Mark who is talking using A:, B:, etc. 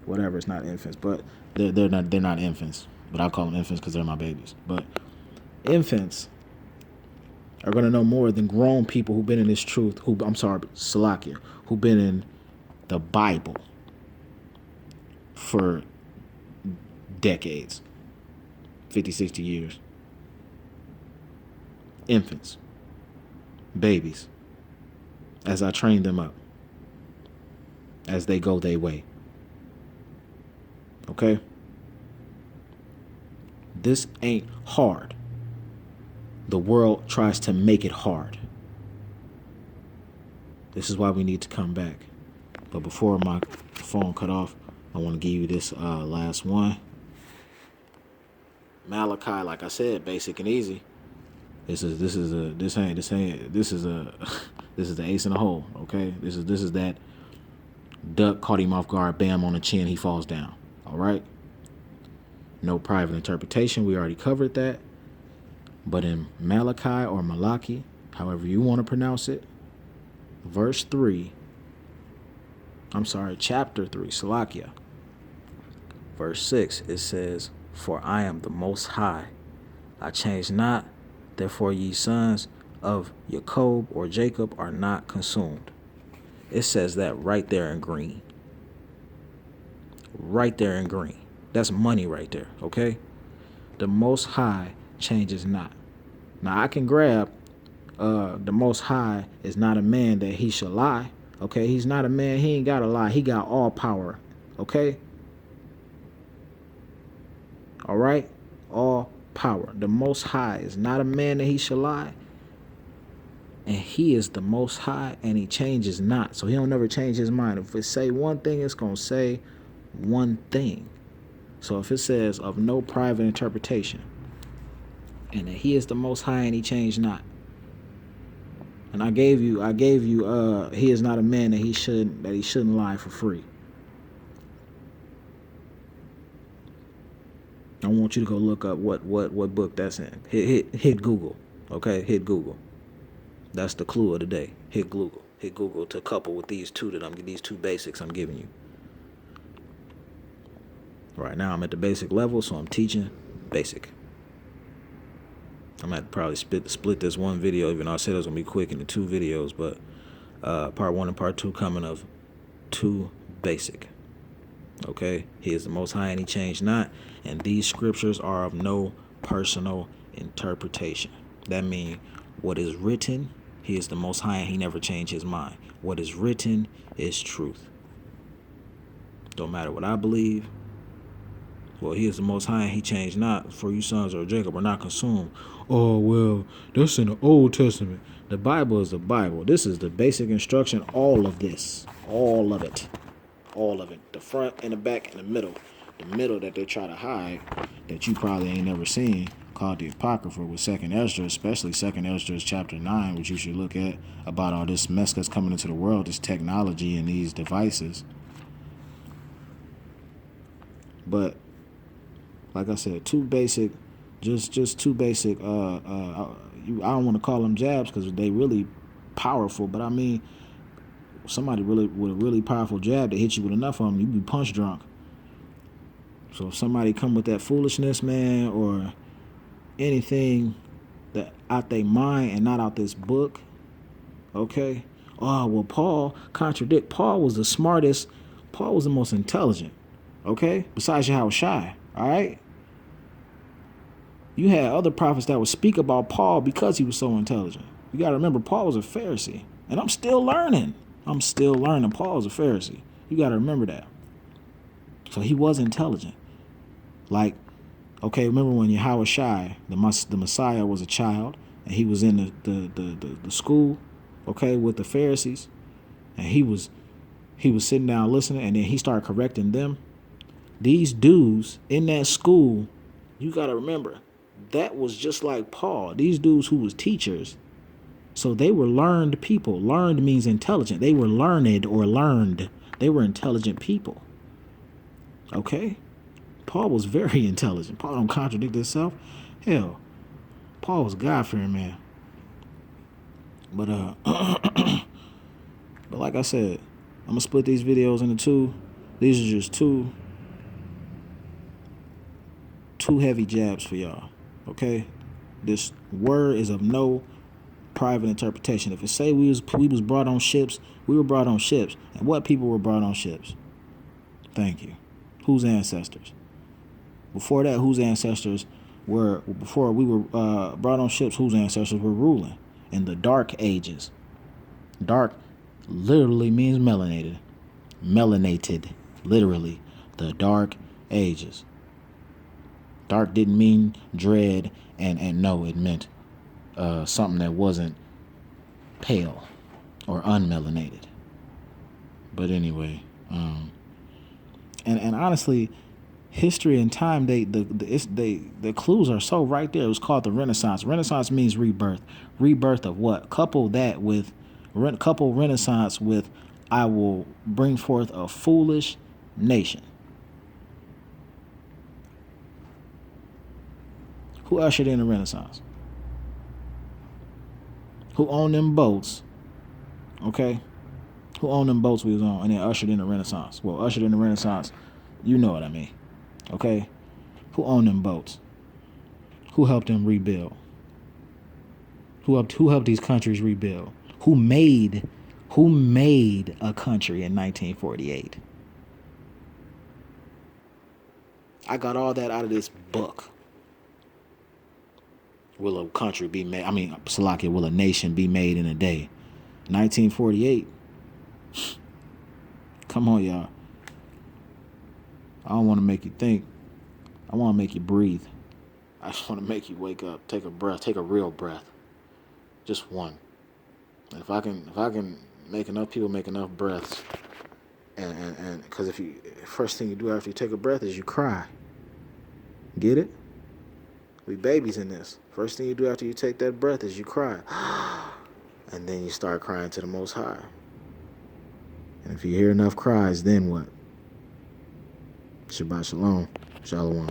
A: whatever. It's not infants, but they're not infants. But I call them infants because they're my babies. But infants are gonna know more than grown people who've been in this truth. Salakia, who've been in the Bible for decades, 50, 60 years. Infants, babies, as I train them up, as they go their way. Okay? This ain't hard. The world tries to make it hard. This is why we need to come back. But before my phone cut off, I want to give you this last one. Malachi, like I said, basic and easy. This is the ace in the hole. Okay, this is that duck caught him off guard, bam on the chin, he falls down. All right. No private interpretation. We already covered that. But in Malachi or Malachi, however you want to pronounce it, chapter 3, Salakia, verse 6, it says, "For I am the Most High. I change not, therefore ye sons of Jacob or Jacob are not consumed." It says that right there in green. Right there in green. That's money right there, okay? The Most High changes not. Now I can grab the Most High is not a man that he shall lie. Okay, he's not a man, he ain't got to lie. He got all power. Okay? All right? All power. The Most High is not a man that he shall lie. And he is the Most High and he changes not. So he don't never change his mind. If it say one thing, it's going to say one thing. So if it says of no private interpretation, and that he is the Most High and he changed not. And I gave you he is not a man that he shouldn't lie for free. I want you to go look up what book that's in. Hit Google. Okay, hit Google. That's the clue of the day. Hit Google. Hit Google to couple with these two basics I'm giving you. Right now I'm at the basic level, so I'm teaching basic. I'm going to probably split this one video, even though I said it was going to be quick, into two videos, but part 1 and part 2 coming of 2 basic. Okay? He is the Most High and he changed not, and these scriptures are of no personal interpretation. That means what is written, he is the Most High and he never changed his mind. What is written is truth. Don't matter what I believe. Well, he is the Most High and he changed not, for you sons of Jacob are not consumed. Oh, well, that's in the Old Testament. The Bible is the Bible. This is the basic instruction, all of this. All of it. All of it. The front and the back and the middle. The middle that they try to hide, that you probably ain't never seen, called the Apocrypha with 2nd Ezra, especially 2nd Ezra chapter 9, which you should look at, about all this mess that's coming into the world, this technology and these devices. But like I said, two basic, just two basic. I don't want to call them jabs because they really powerful. But I mean, somebody really with a really powerful jab that hit you with enough of them, you be punch drunk. So if somebody come with that foolishness, man, or anything that out their mind and not out this book, okay? Oh well, Paul contradict. Paul was the smartest. Paul was the most intelligent. Okay, besides Yahushua. All right. You had other prophets that would speak about Paul because he was so intelligent. You got to remember, Paul was a Pharisee. And I'm still learning. Paul was a Pharisee. You got to remember that. So he was intelligent. Like, okay, remember when Yahushua, the Messiah, was a child, and he was in the school, okay, with the Pharisees, and he was sitting down listening, and then he started correcting them. These dudes in that school, you got to remember, that was just like Paul. These dudes who was teachers, so they were learned people. Learned means intelligent. They were learned or learned. They were intelligent people. Okay? Paul was very intelligent. Paul don't contradict himself. Hell, Paul was God-fearing man. But but like I said, I'm gonna split these videos into two. These are just two heavy jabs for y'all. Okay? This word is of no private interpretation. If it say we was brought on ships, we were brought on ships. And what people were brought on ships? Thank you. Whose ancestors? Before that, whose ancestors were, before we were brought on ships, whose ancestors were ruling in the dark ages? Dark literally means melanated. Melanated, literally, the dark ages. Dark didn't mean dread, and no, it meant something that wasn't pale or unmelanated. But anyway, and honestly, history and time, the clues are so right there. It was called the Renaissance. Renaissance means rebirth. Rebirth of what? Couple Renaissance with I will bring forth a foolish nation. Who ushered in the Renaissance? Who owned them boats? Okay? Who owned them boats we was on and then ushered in the Renaissance? Well, ushered in the Renaissance, you know what I mean. Okay? Who owned them boats? Who helped them rebuild? Who helped these countries rebuild? Who made a country in 1948? I got all that out of this book. Will a country be made? Salakia, will a nation be made in a day? 1948. Come on, y'all. I don't want to make you think. I want to make you breathe. I just want to make you wake up, take a breath, take a real breath. Just one. And if I can make enough people make enough breaths, and because first thing you do after you take a breath is you cry. Get it? We babies in this. First thing you do after you take that breath is you cry. And then you start crying to the Most High. And if you hear enough cries, then what? Shabbat Shalom. Shalom.